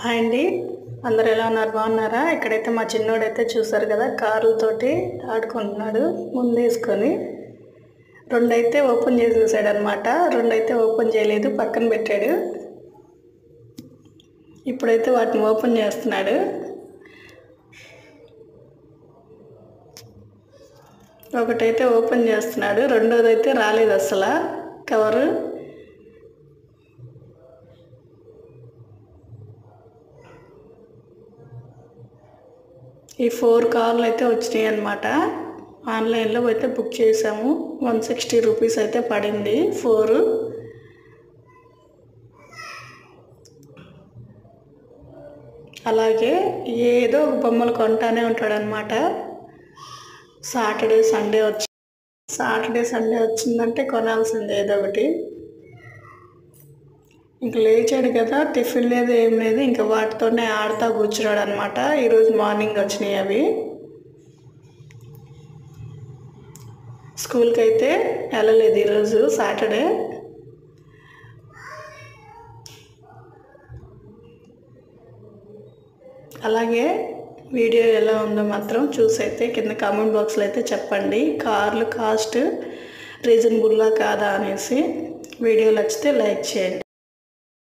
Hi అండి, అందరు ఎలా ఉన్నారు? బాగున్నారా? ఇక్కడైతే మా చిన్నోడైతే చూసారు కదా, కార్లతోటి ఆడుకుంటున్నాడు ముందేసుకొని. రెండైతే ఓపెన్ చేసి చూసాడు అనమాట. రెండైతే ఓపెన్ చేయలేదు, పక్కన పెట్టాడు. ఇప్పుడైతే వాటిని ఓపెన్ చేస్తున్నాడు. ఒకటైతే ఓపెన్ చేస్తున్నాడు, రెండోదైతే రాలేదు అసలు కవరు. ఈ 4 కార్లు అయితే వచ్చినాయి అన్నమాట. ఆన్లైన్లో అయితే బుక్ చేసాము. 160 రూపీస్ అయితే పడింది 4. అలాగే ఏదో ఒక బొమ్మలు కొంటానే ఉంటాడనమాట. సాటర్డే సండే వచ్చిందంటే కొనాల్సింది ఏదో ఒకటి. ఇంక లేచాడు కదా, టిఫిన్ లేదు ఏం లేదు, ఇంకా వాటితోనే ఆడుతూ కూర్చున్నాడు అనమాట. ఈరోజు మార్నింగ్ వచ్చినాయి అవి. స్కూల్కి అయితే వెళ్ళలేదు ఈరోజు సాటర్డే. అలాగే వీడియో ఎలా ఉందో మాత్రం చూసైతే కింద కామెంట్ బాక్స్లో అయితే చెప్పండి. కార్లు కాస్ట్ రీజనబుల్లా కాదా అనేసి. వీడియో నచ్చితే లైక్ చేయండి.